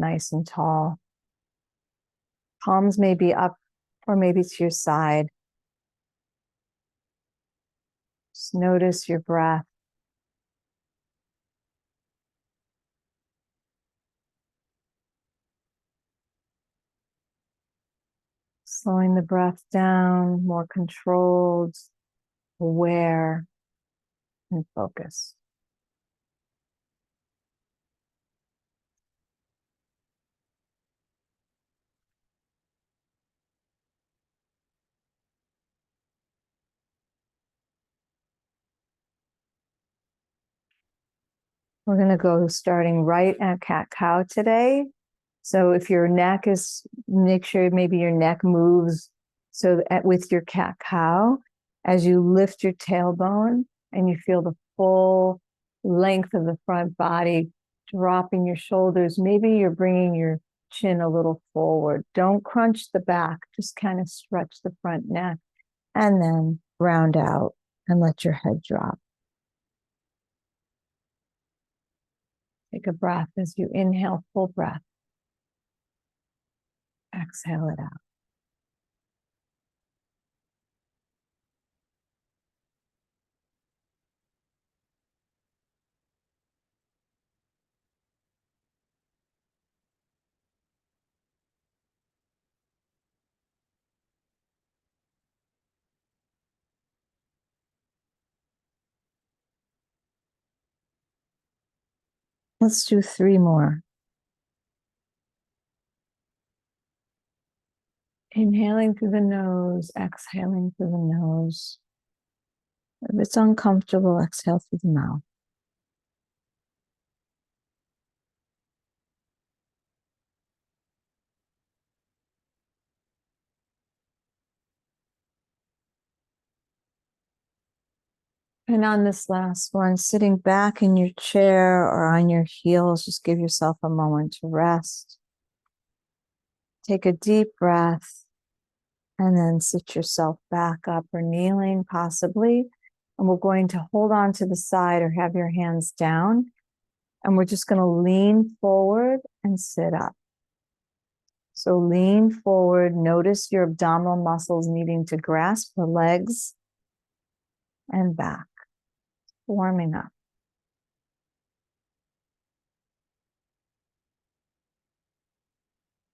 nice and tall. Palms may be up or maybe to your side. Just notice your breath. Slowing the breath down, more controlled, aware, and focused. We're going to go starting right at cat-cow today. So if your neck is, make sure maybe your neck moves so that with your cat-cow, as you lift your tailbone and you feel the full length of the front body, dropping your shoulders, maybe you're bringing your chin a little forward. Don't crunch the back, just kind of stretch the front neck and then round out and let your head drop. Take a breath as you inhale, full breath. Exhale it out. Let's do 3 more. Inhaling through the nose, exhaling through the nose. If it's uncomfortable, exhale through the mouth. And on this last one, sitting back in your chair or on your heels, just give yourself a moment to rest. Take a deep breath and then sit yourself back up or kneeling possibly. And we're going to hold on to the side or have your hands down. And we're just going to lean forward and sit up. So lean forward, notice your abdominal muscles needing to grasp the legs and back, warming up.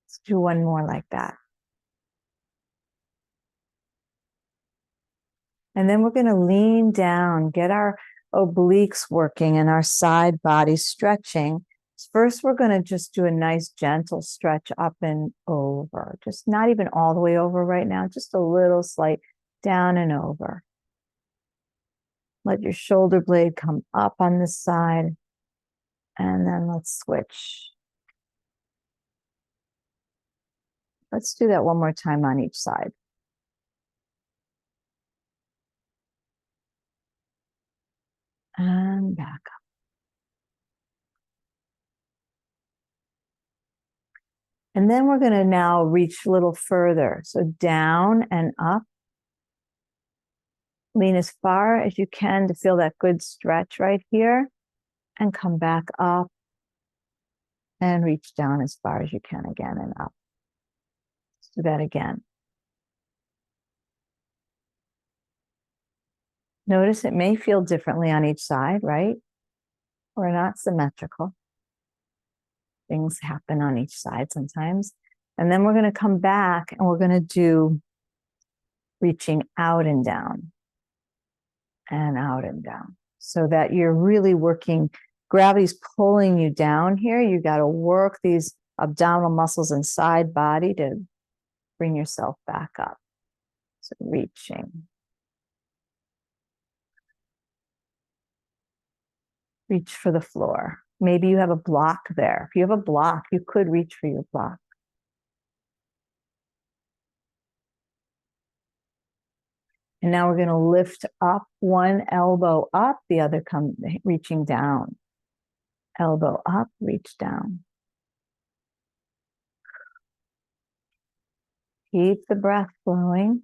Let's do one more like that. And then we're going to lean down, get our obliques working and our side body stretching. First, we're going to just do a nice gentle stretch up and over. Just not even all the way over right now, just a little slight down and over. Let your shoulder blade come up on this side. And then let's switch. Let's do that one more time on each side. And back up. And then we're going to now reach a little further. So down and up. Lean as far as you can to feel that good stretch right here. And come back up. And reach down as far as you can again and up. Let's do that again. Notice it may feel differently on each side, right? Or not symmetrical. Things happen on each side sometimes. And then we're going to come back and we're going to do reaching out and down. And out and down. So that you're really working, gravity's pulling you down here. You got to work these abdominal muscles and side body to bring yourself back up. So reaching. Reach for the floor. Maybe you have a block there. If you have a block, you could reach for your block. And now we're going to lift up, one elbow up, the other reaching down. Elbow up, reach down. Keep the breath flowing.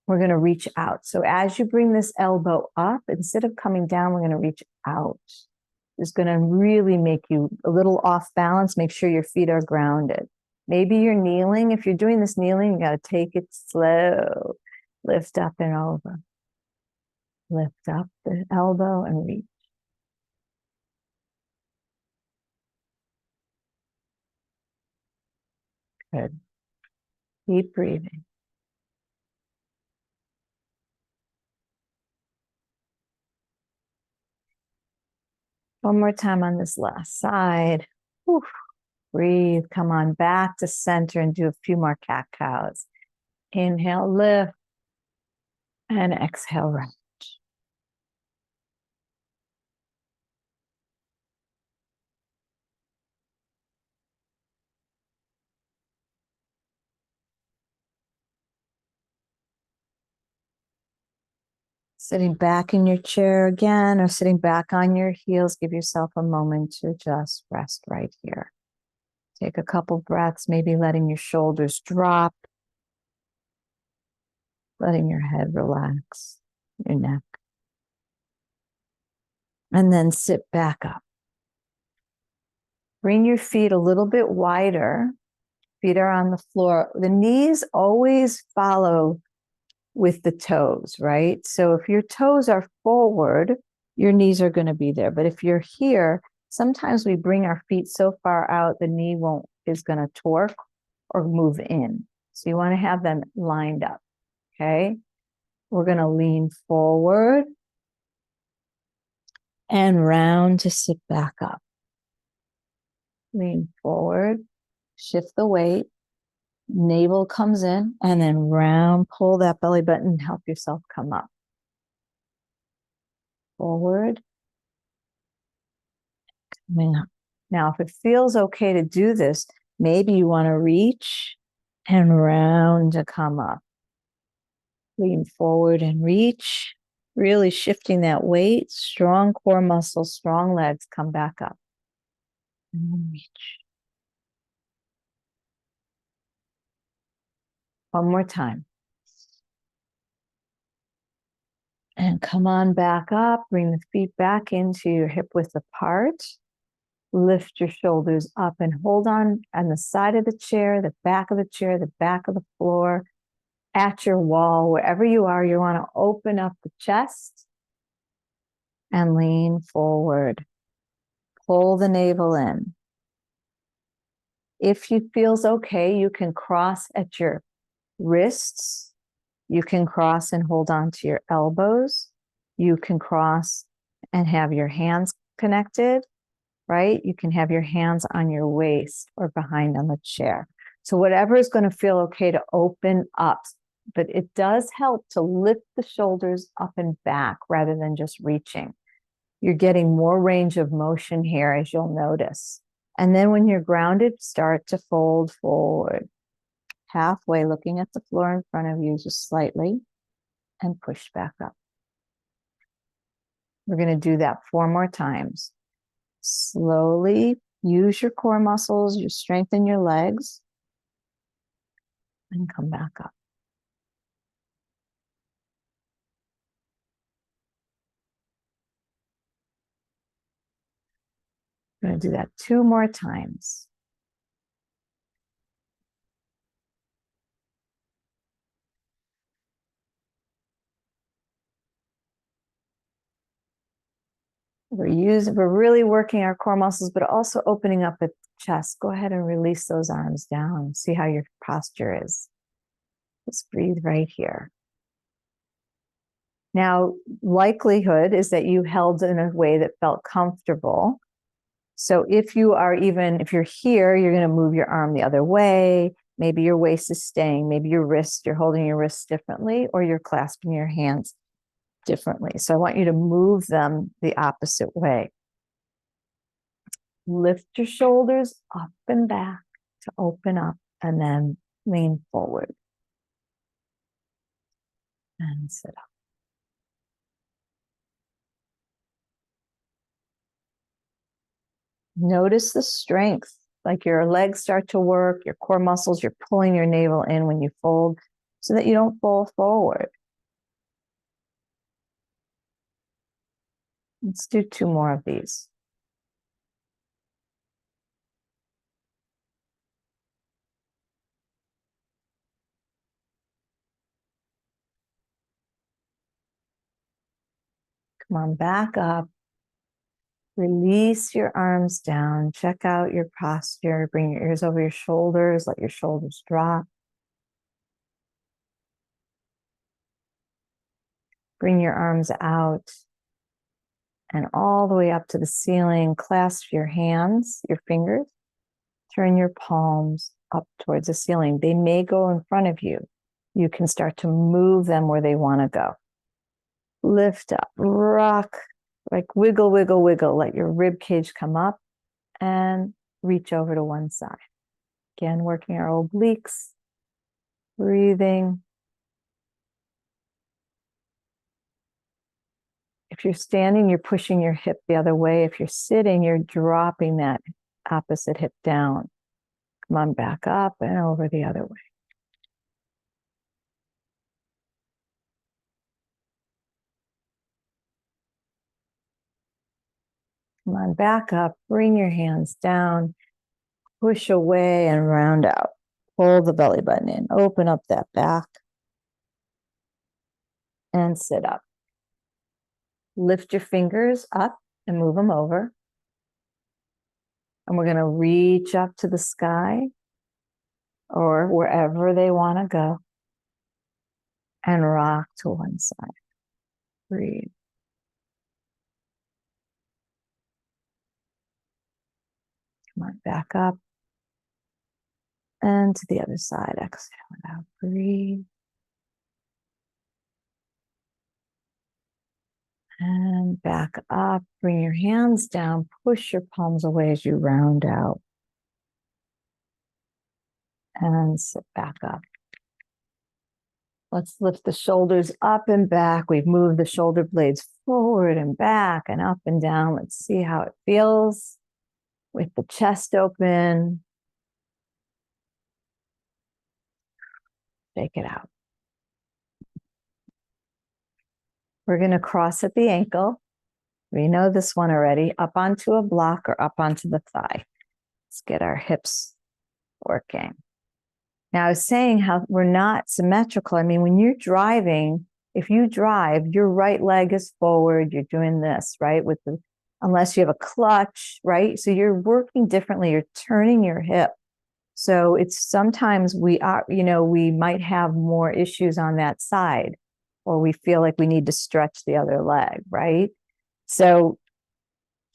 we're going to reach out. So as you bring this elbow up, instead of coming down, we're going to reach out. It's going to really make you a little off balance. Make sure your feet are grounded. Maybe you're kneeling. If you're doing this kneeling, you got to take it slow. Lift up and over. Lift up the elbow and reach. Good. Keep breathing. One more time on this last side. Whew. Breathe. Come on back to center and do a few more cat-cows. Inhale, lift. And exhale, round. Sitting back in your chair again, or sitting back on your heels, give yourself a moment to just rest right here. Take a couple breaths, maybe letting your shoulders drop, letting your head relax, your neck. And then sit back up. Bring your feet a little bit wider. Feet are on the floor. The knees always follow with the toes, right? So if your toes are forward, your knees are going to be there. But if you're here, sometimes we bring our feet so far out, the knee is going to torque or move in. So you want to have them lined up, okay? We're going to lean forward and round to sit back up. Lean forward, shift the weight, navel comes in, and then round, pull that belly button and help yourself come up. Forward, coming up. Now, if it feels okay to do this, maybe you want to reach and round to come up. Lean forward and reach, really shifting that weight, strong core muscles, strong legs, come back up. And then reach. One more time. And come on back up, bring the feet back into your hip width apart. Lift your shoulders up and hold on the side of the chair, the back of the chair, the back of the floor, at your wall, wherever you are. You want to open up the chest and lean forward. Pull the navel in. If it feels okay, you can cross at your wrists. You can cross and hold on to your elbows. You can cross and have your hands connected, right? You can have your hands on your waist or behind on the chair. So whatever is going to feel okay to open up, but it does help to lift the shoulders up and back rather than just reaching. You're getting more range of motion here, as you'll notice. And then when you're grounded, start to fold forward. Halfway, looking at the floor in front of you, just slightly, and push back up. We're going to do that 4 more times. Slowly use your core muscles, you strengthen your legs, and come back up. I'm going to do that 2 more times. We're really working our core muscles, but also opening up the chest. Go ahead and release those arms down. See how your posture is. Just breathe right here. Now, likelihood is that you held in a way that felt comfortable. So if you're here, you're going to move your arm the other way. Maybe your waist is staying. Maybe you're holding your wrists differently, or you're clasping your hands differently. So I want you to move them the opposite way. Lift your shoulders up and back to open up, and then lean forward and sit up. Notice the strength, like your legs start to work, your core muscles, you're pulling your navel in when you fold so that you don't fall forward. Let's do 2 more of these. Come on, back up. Release your arms down. Check out your posture. Bring your ears over your shoulders. Let your shoulders drop. Bring your arms out and all the way up to the ceiling. Clasp your hands, your fingers. Turn your palms up towards the ceiling. They may go in front of you. You can start to move them where they want to go. Lift up, rock, like wiggle, wiggle, wiggle. Let your rib cage come up and reach over to one side. Again, working our obliques, breathing. If you're standing, you're pushing your hip the other way. If you're sitting, you're dropping that opposite hip down. Come on, back up and over the other way. Come on, back up, bring your hands down, push away and round out. Pull the belly button in, open up that back, and sit up. Lift your fingers up and move them over. And we're going to reach up to the sky or wherever they want to go and rock to one side. Breathe. Come on, back up. And to the other side, exhale it out. Breathe. And back up. Bring your hands down. Push your palms away as you round out. And sit back up. Let's lift the shoulders up and back. We've moved the shoulder blades forward and back and up and down. Let's see how it feels with the chest open. Shake it out. We're going to cross at the ankle. We know this one already. Up onto a block or up onto the thigh. Let's get our hips working. Now, I was saying how we're not symmetrical. I mean, when you're driving, if you drive, your right leg is forward. You're doing this, right? Unless you have a clutch, right? So you're working differently. You're turning your hip. So it's sometimes we might have more issues on that side, or we feel like we need to stretch the other leg, right? So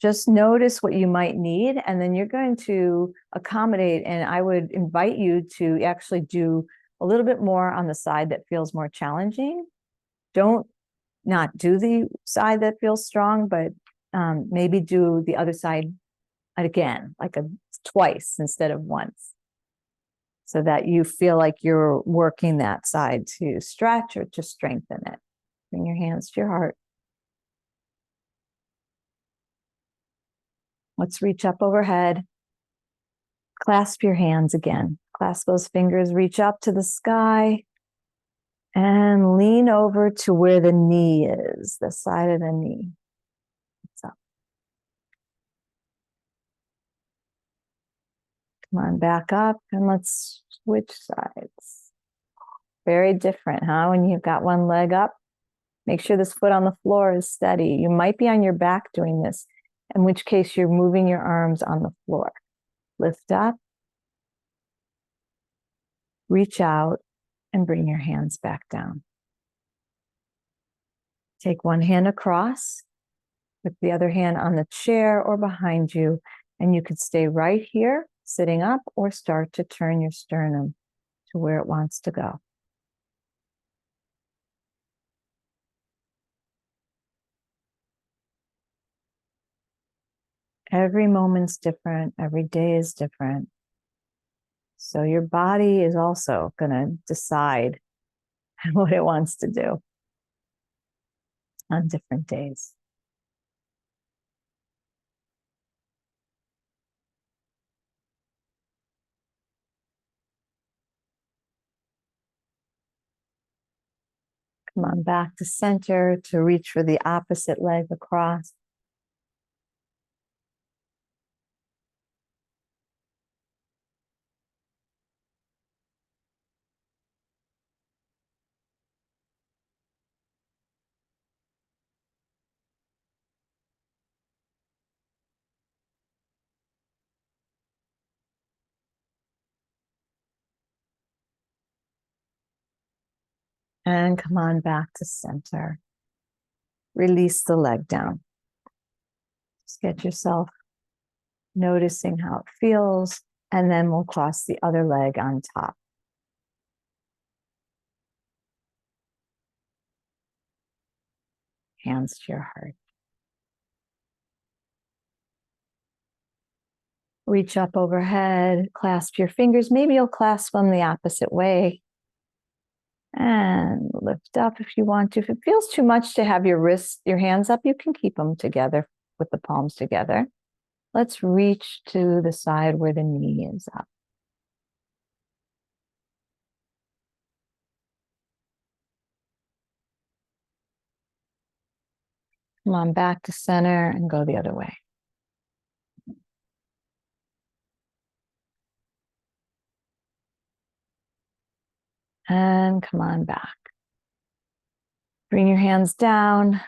just notice what you might need, and then you're going to accommodate. And I would invite you to actually do a little bit more on the side that feels more challenging. Don't not do the side that feels strong, but maybe do the other side again, like twice instead of once, so that you feel like you're working that side to stretch or to strengthen it. Bring your hands to your heart. Let's reach up overhead. Clasp your hands again. Clasp those fingers, reach up to the sky, and lean over to where the knee is, the side of the knee. It's up. Come on, back up, and let's switch sides. Very different, huh? When you've got one leg up, make sure this foot on the floor is steady. You might be on your back doing this, in which case you're moving your arms on the floor. Lift up, reach out, and bring your hands back down. Take one hand across, with the other hand on the chair or behind you, and you could stay right here, sitting up, or start to turn your sternum to where it wants to go. Every moment's different. Every day is different. So your body is also going to decide what it wants to do on different days. Come on back to center to reach for the opposite leg across. And come on back to center. Release the leg down. Just get yourself noticing how it feels, and then we'll cross the other leg on top. Hands to your heart. Reach up overhead, clasp your fingers. Maybe you'll clasp them the opposite way. And lift up if you want to. If it feels too much to have your hands up, you can keep them together with the palms together. Let's reach to the side where the knee is up. Come on back to center and go the other way. And come on back. Bring your hands down.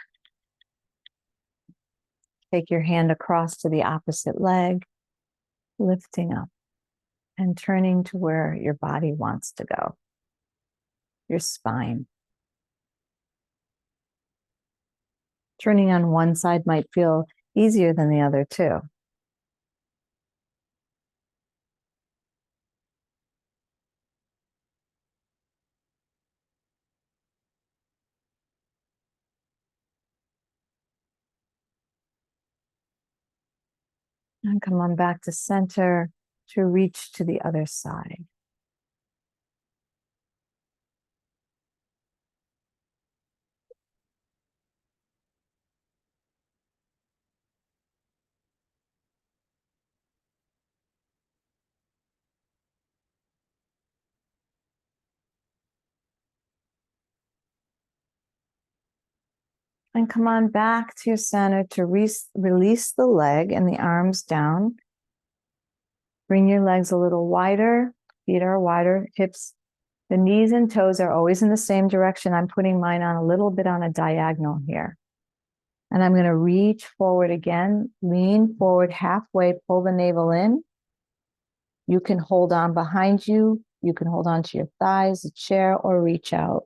Take your hand across to the opposite leg, lifting up and turning to where your body wants to go, your spine. Turning on one side might feel easier than the other too. And come on back to center to reach to the other side. And come on back to your center to release the leg and the arms down. Bring your legs a little wider. Feet are wider, hips. The knees and toes are always in the same direction. I'm putting mine on a little bit on a diagonal here. And I'm going to reach forward again, lean forward halfway, pull the navel in. You can hold on behind you. You can hold on to your thighs, a chair, or reach out.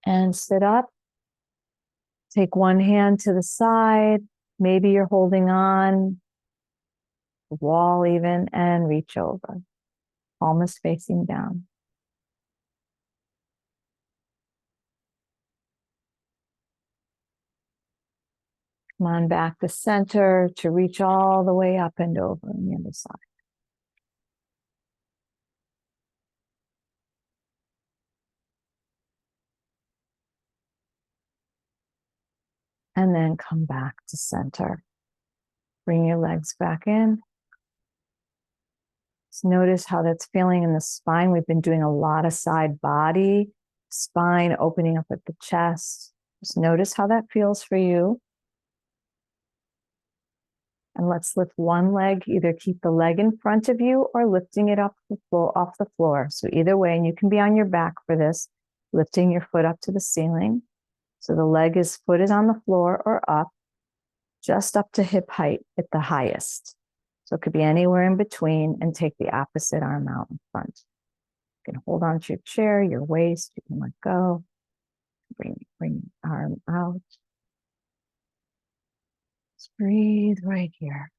And sit up. Take one hand to the side. Maybe you're holding on the wall even, and reach over. Palm is facing down. Come on back to center to reach all the way up and over on the other side. And then come back to center. Bring your legs back in. Just notice how that's feeling in the spine. We've been doing a lot of side body, spine opening up at the chest. Just notice how that feels for you. And let's lift one leg, either keep the leg in front of you or lifting it up the floor, off the floor. So either way, and you can be on your back for this, lifting your foot up to the ceiling. So the foot is on the floor or up, just up to hip height at the highest. So it could be anywhere in between, and take the opposite arm out in front. You can hold on to your chair, your waist, you can let go. Bring the arm out. Just breathe right here.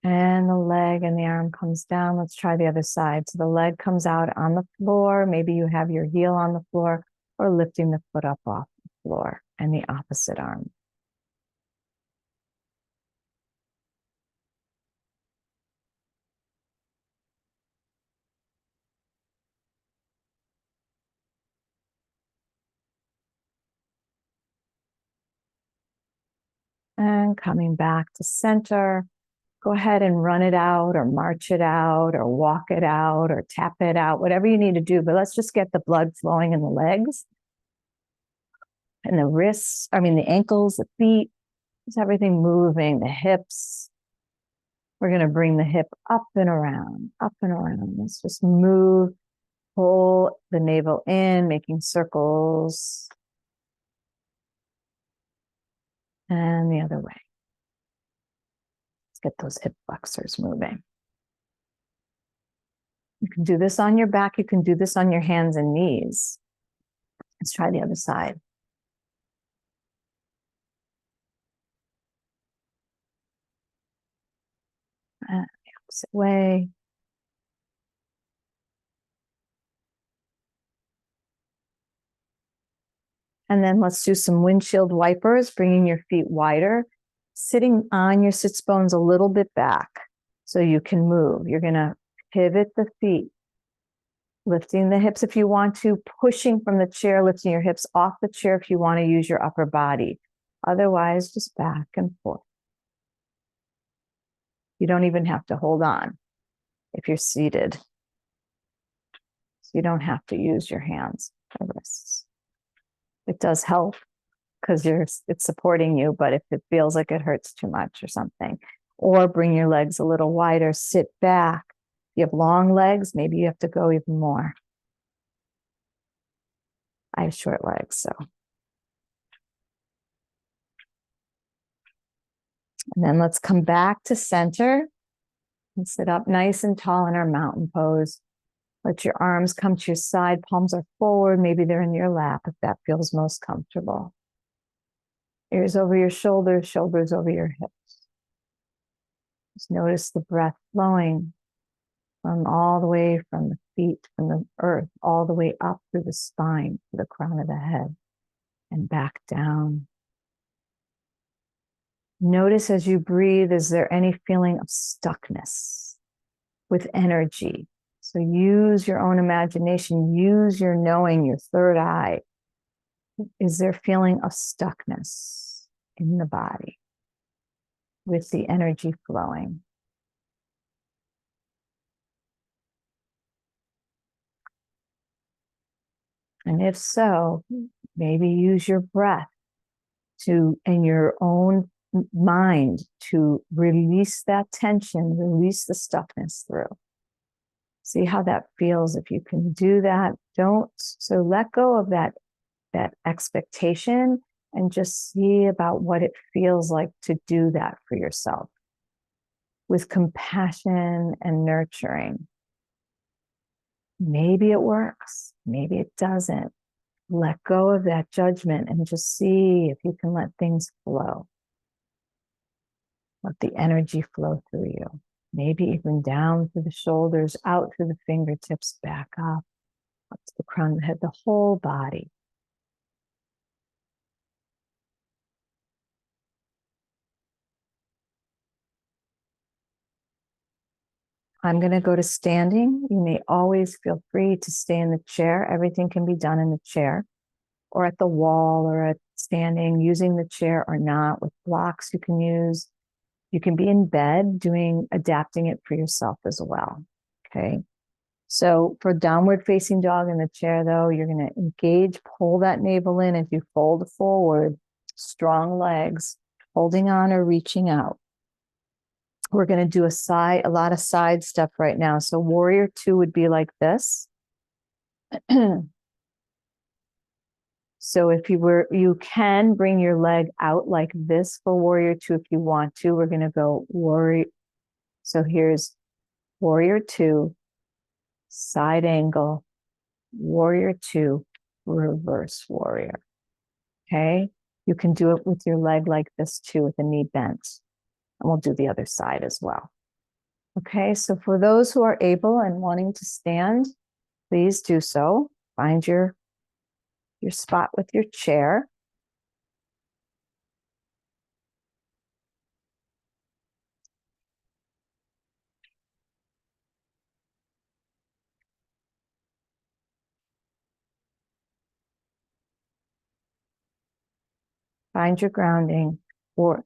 And the leg and the arm comes down. Let's try the other side. So the leg comes out on the floor. Maybe you have your heel on the floor, or lifting the foot up off the floor, and the opposite arm. And coming back to center. Go ahead and run it out, or march it out, or walk it out, or tap it out, whatever you need to do. But let's just get the blood flowing in the legs and the wrists, the ankles, the feet, just everything moving, the hips. We're going to bring the hip up and around, up and around. Let's just move, pull the navel in, making circles. And the other way. Let's get those hip flexors moving. You can do this on your back. You can do this on your hands and knees. Let's try the other side. The opposite way. And then let's do some windshield wipers, bringing your feet wider, sitting on your sits bones a little bit back so you can move. You're going to pivot the feet, lifting the hips if you want to, pushing from the chair, lifting your hips off the chair if you want to use your upper body. Otherwise, just back and forth. You don't even have to hold on if you're seated. So you don't have to use your hands or wrists. It does help because it's supporting you, but if it feels like it hurts too much or something, or bring your legs a little wider, sit back. If you have long legs, maybe you have to go even more. I have short legs, so. And then let's come back to center and sit up nice and tall in our mountain pose. Let your arms come to your side, palms are forward, maybe they're in your lap if that feels most comfortable. Ears over your shoulders, shoulders over your hips. Just notice the breath flowing from all the way from the feet, from the earth, all the way up through the spine, to the crown of the head, and back down. Notice as you breathe, is there any feeling of stuckness with energy? So use your own imagination, use your knowing, your third eye. Is there feeling of stuckness in the body with the energy flowing? And if so, maybe use your breath to, and your own mind, to release that tension, release the stuckness through. See how that feels. If you can do that, so let go of that expectation and just see about what it feels like to do that for yourself with compassion and nurturing. Maybe it works, maybe it doesn't. Let go of that judgment and just see if you can let things flow. Let the energy flow through you. Maybe even down through the shoulders, out through the fingertips, back up to the crown of the head, the whole body. I'm going to go to standing. You may always feel free to stay in the chair. Everything can be done in the chair or at the wall or at standing, using the chair or not, with blocks you can use. You can be in bed adapting it for yourself as well. Okay. So for downward facing dog in the chair, though, you're going to engage, pull that navel in as you fold forward, strong legs, holding on or reaching out. We're going to do a lot of side step right now. So warrior two would be like this. So if you can bring your leg out like this for warrior two if you want to. We're going to go warrior. So here's warrior two, side angle, warrior two, reverse warrior. Okay. You can do it with your leg like this too, with the knee bent. And we'll do the other side as well. Okay. So for those who are able and wanting to stand, please do so. Find your spot with your chair. Find your grounding or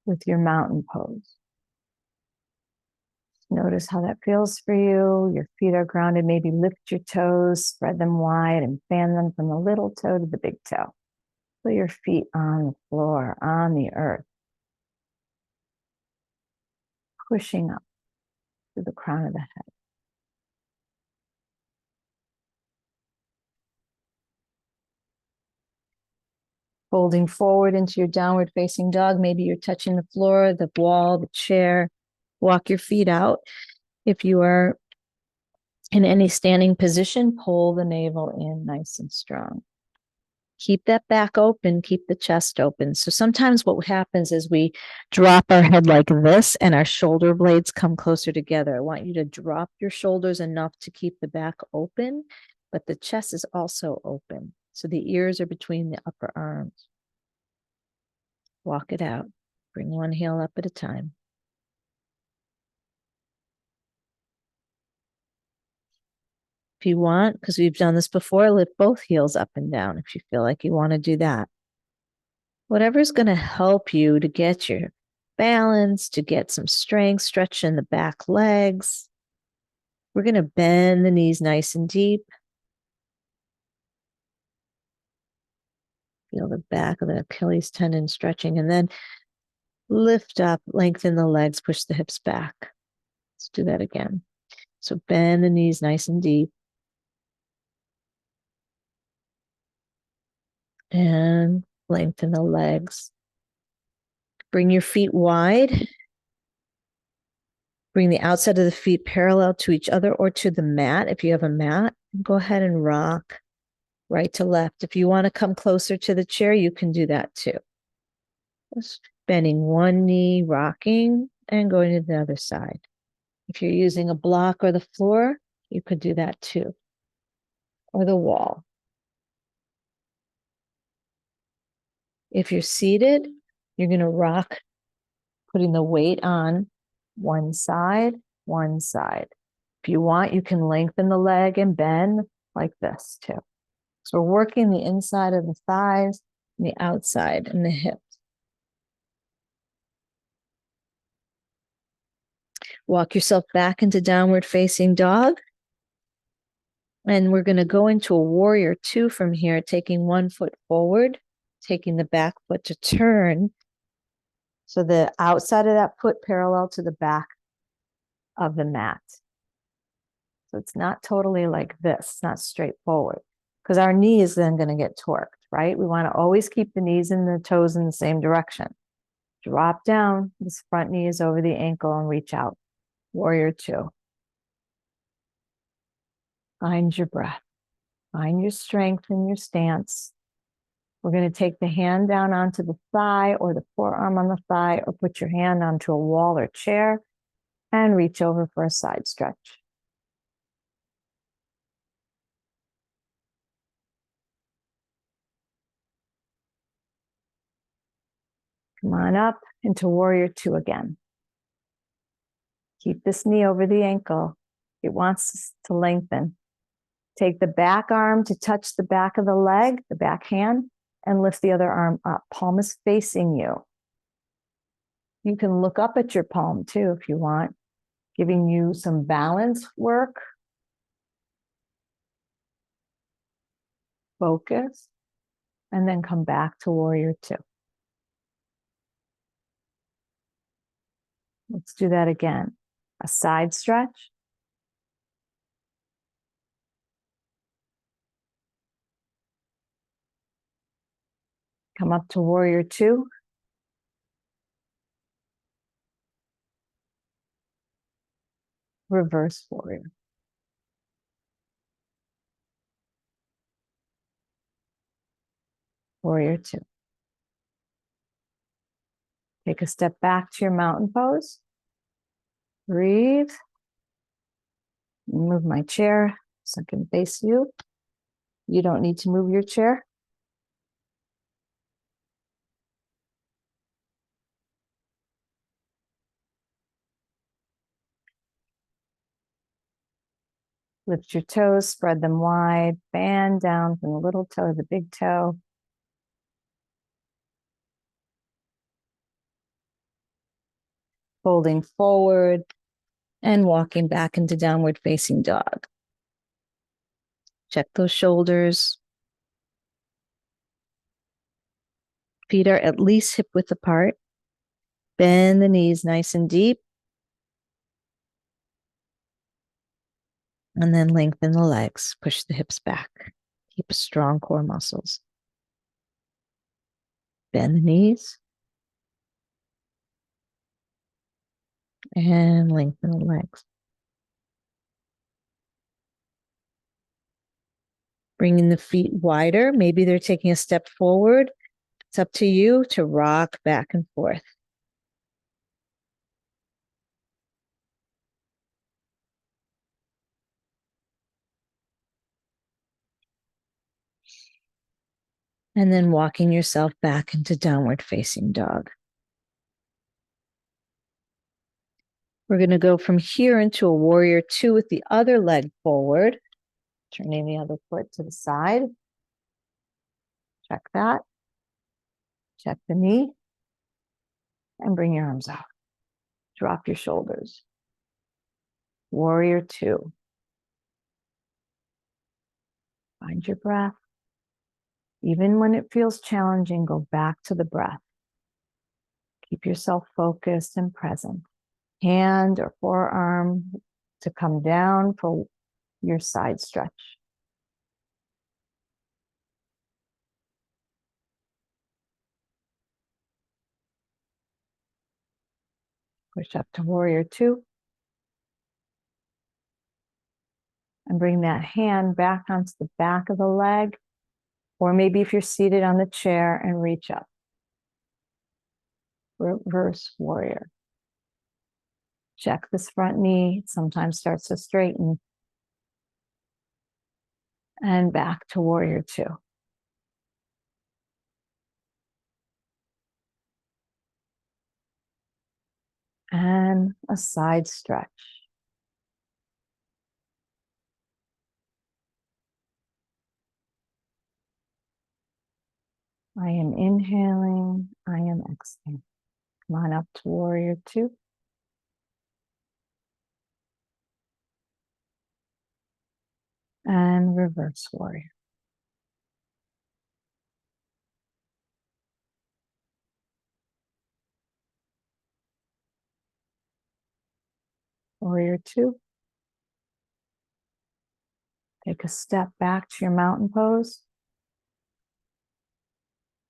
with your mountain pose. Notice how that feels for you. Your feet are grounded. Maybe lift your toes, spread them wide, and fan them from the little toe to the big toe. Put your feet on the floor, on the earth, pushing up to the crown of the head. Folding forward into your downward facing dog. Maybe you're touching the floor, the wall, the chair. Walk your feet out. If you are in any standing position, pull the navel in nice and strong. Keep that back open, keep the chest open. So sometimes what happens is we drop our head like this and our shoulder blades come closer together. I want you to drop your shoulders enough to keep the back open, but the chest is also open. So the ears are between the upper arms. Walk it out. Bring one heel up at a time. If you want, because we've done this before, lift both heels up and down if you feel like you want to do that. Whatever's going to help you to get your balance, to get some strength, stretch in the back legs. We're going to bend the knees nice and deep. Feel the back of the Achilles tendon stretching, and then lift up, lengthen the legs, push the hips back. Let's do that again. So bend the knees nice and deep. And lengthen the legs. Bring your feet wide. Bring the outside of the feet parallel to each other or to the mat. If you have a mat, go ahead and rock right to left. If you want to come closer to the chair, you can do that too. Just bending one knee, rocking, and going to the other side. If you're using a block or the floor, you could do that too, or the wall. If you're seated, you're going to rock, putting the weight on one side, one side. If you want, you can lengthen the leg and bend like this too. So we're working the inside of the thighs and the outside and the hips. Walk yourself back into downward facing dog. And we're going to go into a warrior two from here, taking one foot forward, taking the back foot to turn. So the outside of that foot parallel to the back of the mat. So it's not totally like this, it's not straightforward, because our knee is then going to get torqued, right? We want to always keep the knees and the toes in the same direction. Drop down, this front knee is over the ankle and reach out. Warrior two. Find your breath. Find your strength in your stance. We're going to take the hand down onto the thigh or the forearm on the thigh, or put your hand onto a wall or chair and reach over for a side stretch. Come on up into warrior two again. Keep this knee over the ankle. It wants to lengthen. Take the back arm to touch the back of the leg, the back hand, and lift the other arm up. Palm is facing you. You can look up at your palm too if you want, giving you some balance work. Focus, and then come back to warrior two. Let's do that again. A side stretch. Come up to warrior two. Reverse warrior. Warrior two. Take a step back to your mountain pose. Breathe. Move my chair so I can face you. You don't need to move your chair. Lift your toes, spread them wide, band down from the little toe to the big toe. Folding forward and walking back into downward facing dog. Check those shoulders. Feet are at least hip width apart. Bend the knees nice and deep. And then lengthen the legs. Push the hips back. Keep strong core muscles. Bend the knees. And lengthen the legs. Bringing the feet wider. Maybe they're taking a step forward. It's up to you to rock back and forth. And then walking yourself back into downward facing dog. We're going to go from here into a warrior two with the other leg forward. Turning the other foot to the side. Check that. Check the knee. And bring your arms out. Drop your shoulders. Warrior two. Find your breath. Even when it feels challenging, go back to the breath. Keep yourself focused and present. Hand or forearm to come down for your side stretch. Push up to warrior two. And bring that hand back onto the back of the leg. Or maybe if you're seated on the chair and reach up. Reverse warrior. Check this front knee. It sometimes starts to straighten. And back to warrior two. And a side stretch. I am inhaling. I am exhaling. Come on up to warrior two. And reverse warrior. Warrior two. Take a step back to your mountain pose.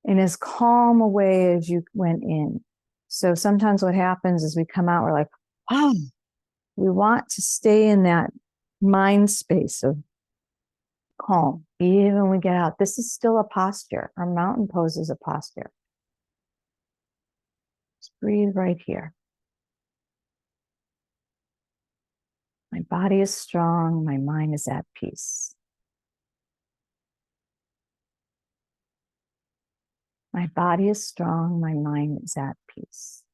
In as calm a way as you went in. So sometimes what happens is we come out, we're like, oh, we want to stay in that mind space of calm. Even when we get out, this is still a posture. Our mountain pose is a posture. Just breathe right here. My body is strong. My mind is at peace. My body is strong. My mind is at peace.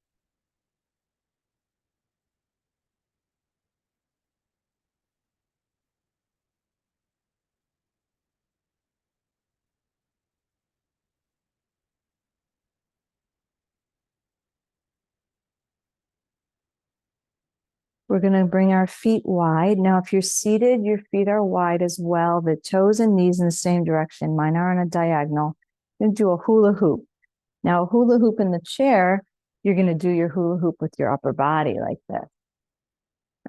We're going to bring our feet wide. Now, if you're seated, your feet are wide as well. The toes and knees in the same direction. Mine are on a diagonal. You're going to do a hula hoop. Now, a hula hoop in the chair, you're going to do your hula hoop with your upper body like this.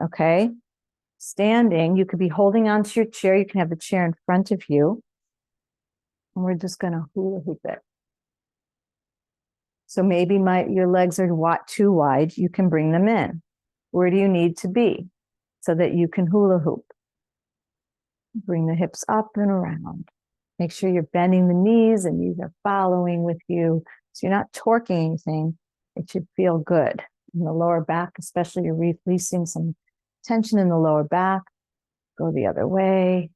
Okay? Standing, you could be holding onto your chair. You can have the chair in front of you. And we're just going to hula hoop it. So maybe your legs are too wide. You can bring them in. Where do you need to be so that you can hula hoop? Bring the hips up and around. Make sure you're bending the knees and knees are following with you. So you're not torquing anything. It should feel good in the lower back, especially you're releasing some tension in the lower back. Go the other way.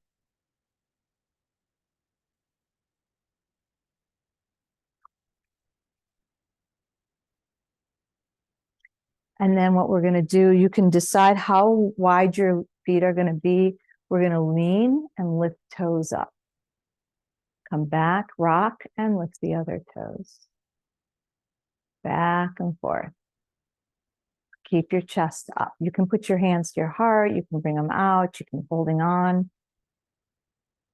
And then what we're going to do, you can decide how wide your feet are going to be. We're going to lean and lift toes up. Come back, rock, and lift the other toes. Back and forth. Keep your chest up. You can put your hands to your heart. You can bring them out. You can holding on.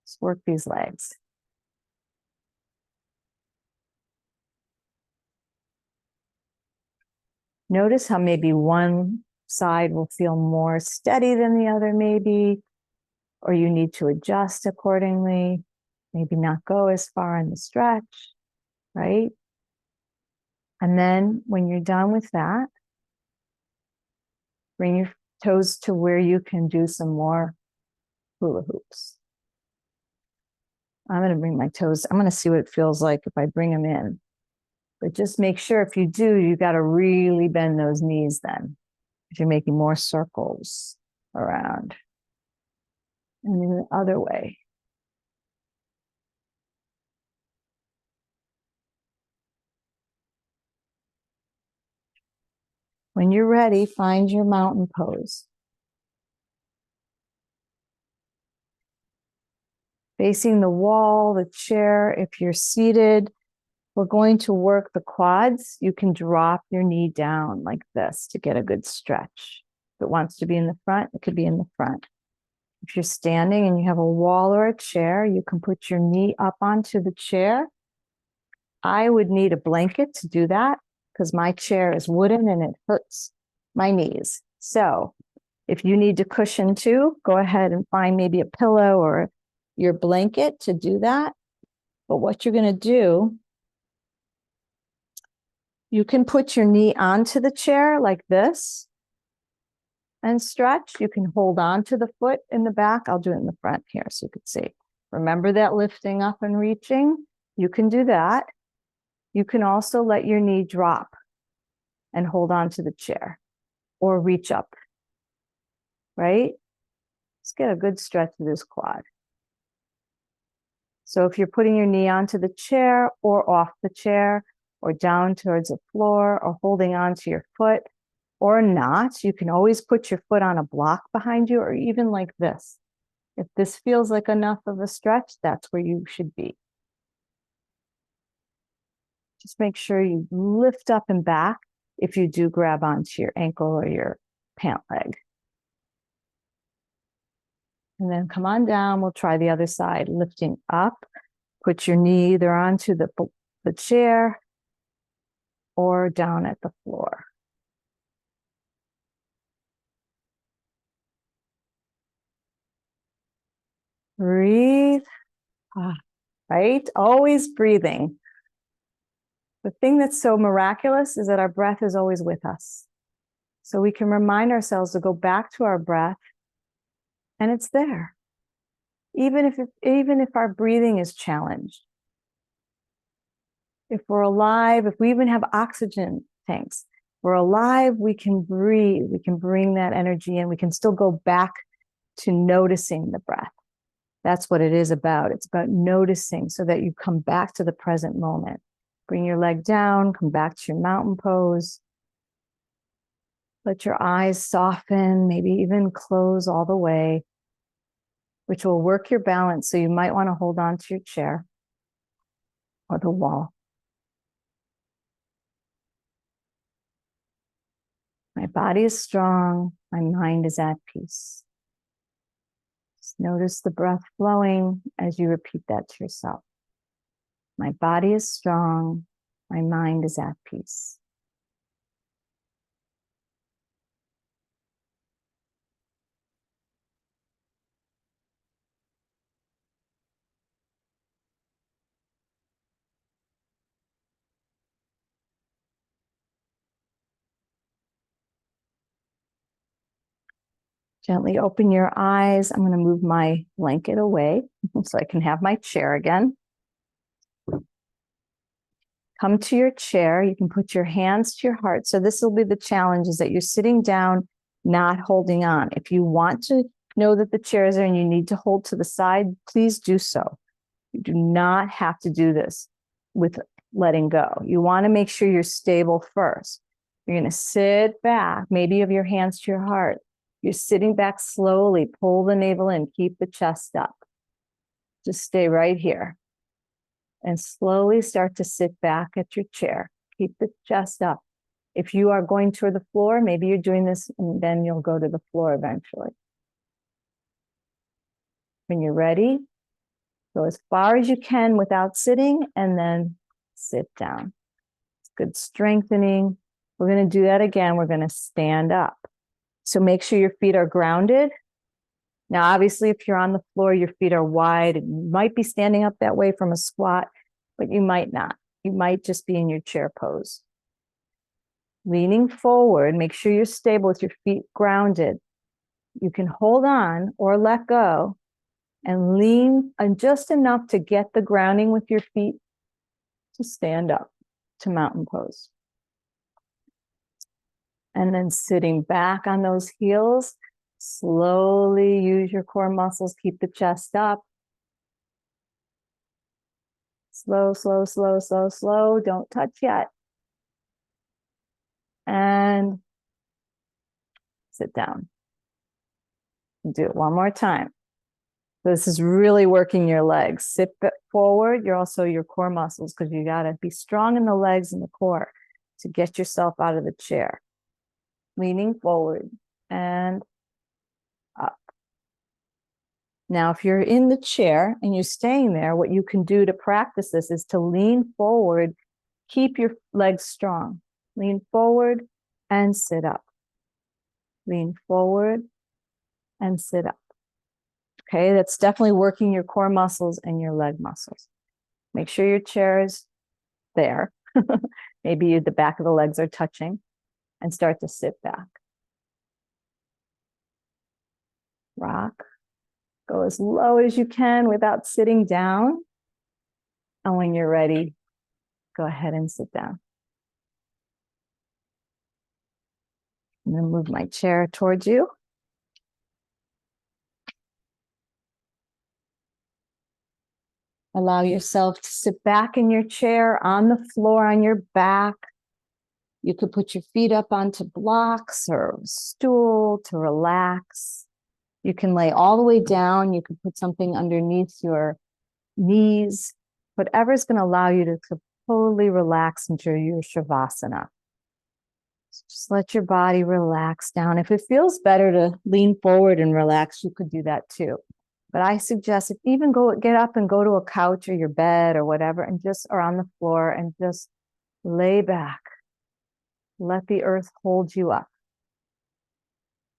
Just work these legs. Notice how maybe one side will feel more steady than the other, maybe, or you need to adjust accordingly. Maybe not go as far in the stretch, right? And then when you're done with that, bring your toes to where you can do some more hula hoops. I'm going to bring my toes. I'm going to see what it feels like if I bring them in. But just make sure if you do, you got to really bend those knees then. If you're making more circles around. And then the other way. When you're ready, find your mountain pose. Facing the wall, the chair, if you're seated, we're going to work the quads. You can drop your knee down like this to get a good stretch. If it wants to be in the front, it could be in the front. If you're standing and you have a wall or a chair, you can put your knee up onto the chair. I would need a blanket to do that because my chair is wooden and it hurts my knees. So if you need to cushion too, go ahead and find maybe a pillow or your blanket to do that. But what you're going to do, you can put your knee onto the chair like this and stretch. You can hold on to the foot in the back. I'll do it in the front here so you can see. Remember that lifting up and reaching? You can do that. You can also let your knee drop and hold on to the chair or reach up, right? Let's get a good stretch of this quad. So if you're putting your knee onto the chair or off the chair or down towards the floor or holding onto your foot or not, you can always put your foot on a block behind you or even like this. If this feels like enough of a stretch, that's where you should be. Just make sure you lift up and back if you do grab onto your ankle or your pant leg. And then come on down. We'll try the other side, lifting up. Put your knee either onto the chair or down at the floor. Breathe, right? Always breathing. The thing that's so miraculous is that our breath is always with us. So we can remind ourselves to go back to our breath and it's there. Even if our breathing is challenged. If we're alive, if we even have oxygen tanks, we're alive, we can breathe, we can bring that energy in, we can still go back to noticing the breath. That's what it is about. It's about noticing so that you come back to the present moment. Bring your leg down, come back to your mountain pose. Let your eyes soften, maybe even close all the way, which will work your balance. So you might want to hold on to your chair or the wall. My body is strong. My mind is at peace. Just notice the breath flowing as you repeat that to yourself. My body is strong. My mind is at peace. Gently open your eyes. I'm going to move my blanket away so I can have my chair again. Come to your chair. You can put your hands to your heart. So this will be the challenge, is that you're sitting down, not holding on. If you want to know that the chair is there and you need to hold to the side, please do so. You do not have to do this with letting go. You want to make sure you're stable first. You're going to sit back. Maybe you have your hands to your heart. You're sitting back slowly. Pull the navel in. Keep the chest up. Just stay right here. And slowly start to sit back at your chair. Keep the chest up. If you are going toward the floor, maybe you're doing this and then you'll go to the floor eventually. When you're ready, go as far as you can without sitting and then sit down. It's good strengthening. We're going to do that again. We're going to stand up. So make sure your feet are grounded. Now, obviously, if you're on the floor, your feet are wide. You might be standing up that way from a squat, but you might not. You might just be in your chair pose. leaning forward. Make sure you're stable with your feet grounded. You can hold on or let go and lean and just enough to get the grounding with your feet to stand up to mountain pose. And then sitting back on those heels, slowly use your core muscles, keep the chest up. Slow, slow, slow, slow, slow. Don't touch yet. And sit down. Do it one more time. This is really working your legs. Sit forward. You're also your core muscles because you got to be strong in the legs and the core to get yourself out of the chair. Leaning forward and up. Now, if you're in the chair and you're staying there, what you can do to practice this is to lean forward, keep your legs strong. Lean forward and sit up. Lean forward and sit up. Okay, that's definitely working your core muscles and your leg muscles. Make sure your chair is there. Maybe the back of the legs are touching, and start to sit back. Rock. Go as low as you can without sitting down. And when you're ready, go ahead and sit down. I'm going to move my chair towards you. Allow yourself to sit back in your chair on the floor on your back. You could put your feet up onto blocks or a stool to relax. You can lay all the way down. You can put something underneath your knees, whatever's going to allow you to totally relax into your Shavasana. Just let your body relax down. If it feels better to lean forward and relax, you could do that too. But I suggest if even get up and go to a couch or your bed or whatever, and just or on the floor and just lay back. Let the earth hold you up,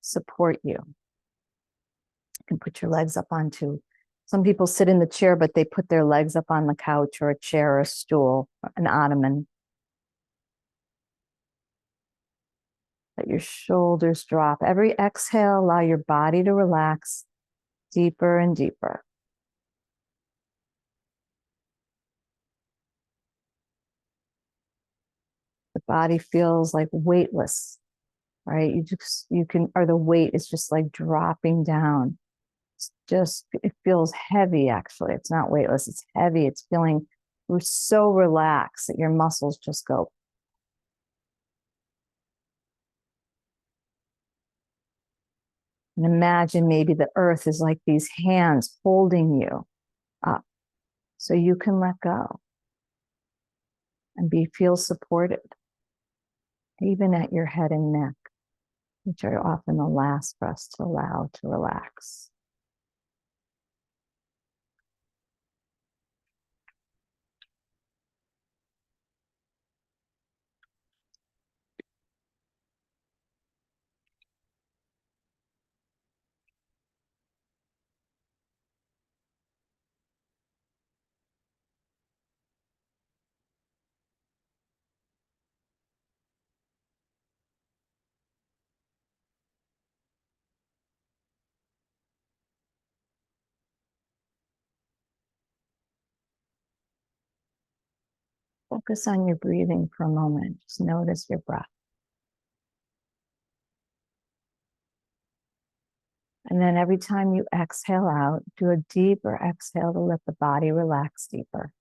support you. You can put your legs up onto. Some people sit in the chair, but they put their legs up on the couch or a chair or a stool, an ottoman. Let your shoulders drop. Every exhale, allow your body to relax deeper and deeper. The body feels like weightless, right? The weight is just like dropping down. It feels heavy, actually. It's not weightless, it's heavy. It's feeling so relaxed that your muscles just go. And imagine maybe the earth is like these hands holding you up so you can let go and feel supported, even at your head and neck, which are often the last for us to allow to relax. Focus on your breathing for a moment. Just notice your breath. And then every time you exhale out, do a deeper exhale to let the body relax deeper.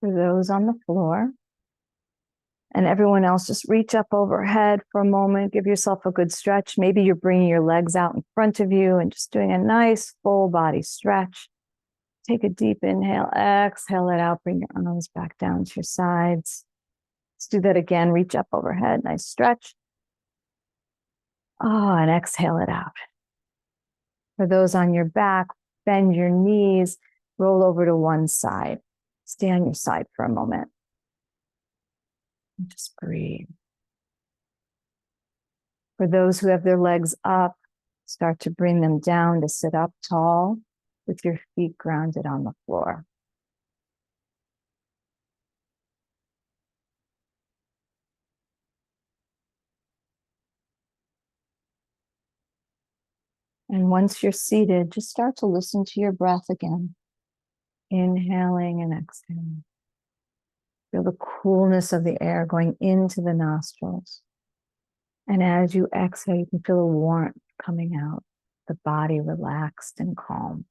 For those on the floor, and everyone else, just reach up overhead for a moment. Give yourself a good stretch. Maybe you're bringing your legs out in front of you and just doing a nice full body stretch. Take a deep inhale, exhale it out. Bring your arms back down to your sides. Let's do that again. Reach up overhead, nice stretch. Oh, and exhale it out. For those on your back, bend your knees, roll over to one side. Stay on your side for a moment. And just breathe. For those who have their legs up, start to bring them down to sit up tall with your feet grounded on the floor. And once you're seated, just start to listen to your breath again. Inhaling and exhaling. Feel the coolness of the air going into the nostrils. And as you exhale, you can feel the warmth coming out, the body relaxed and calm.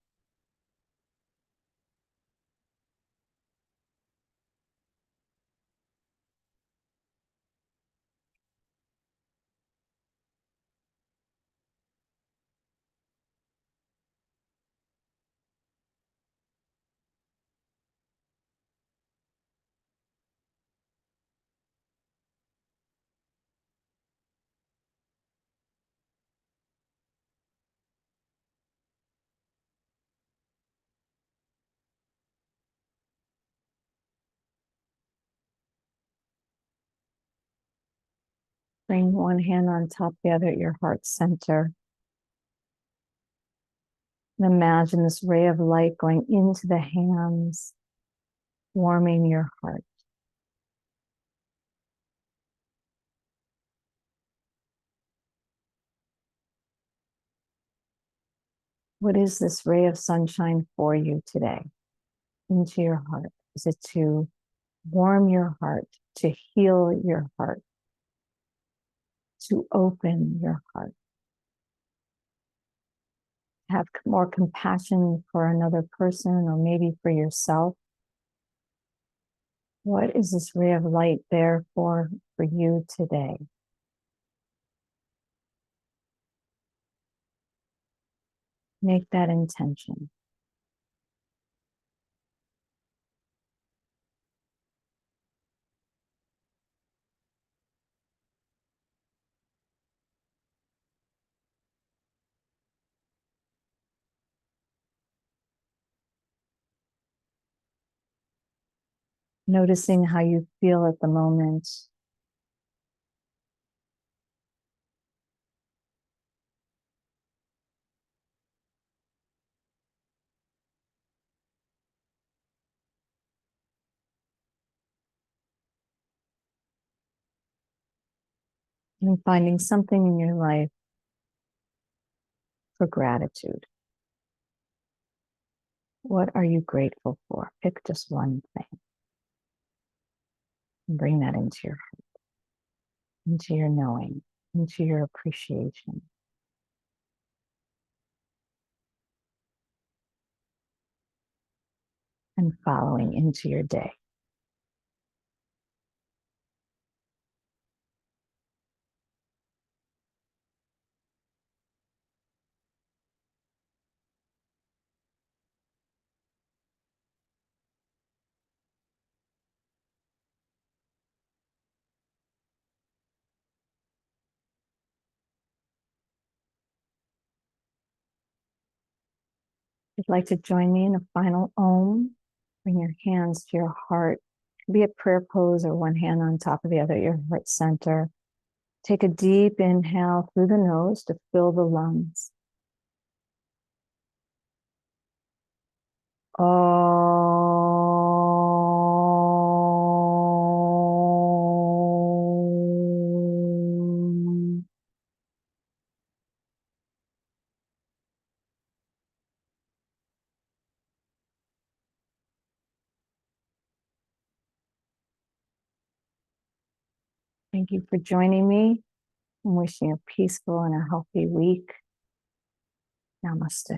Bring one hand on top of the other at your heart center. And imagine this ray of light going into the hands, warming your heart. What is this ray of sunshine for you today? Into your heart? Is it to warm your heart, to heal your heart, to open your heart, have more compassion for another person or maybe for yourself? What is this ray of light there for you today? Make that intention. Noticing how you feel at the moment. And finding something in your life for gratitude. What are you grateful for? Pick just one thing. And bring that into your heart, into your knowing, into your appreciation. And following into your day. If you'd like to join me in a final Om, bring your hands to your heart. Be a prayer pose or one hand on top of the other at your heart center. Take a deep inhale through the nose to fill the lungs. Om. Thank you for joining me. I'm wishing you a peaceful and a healthy week. Namaste.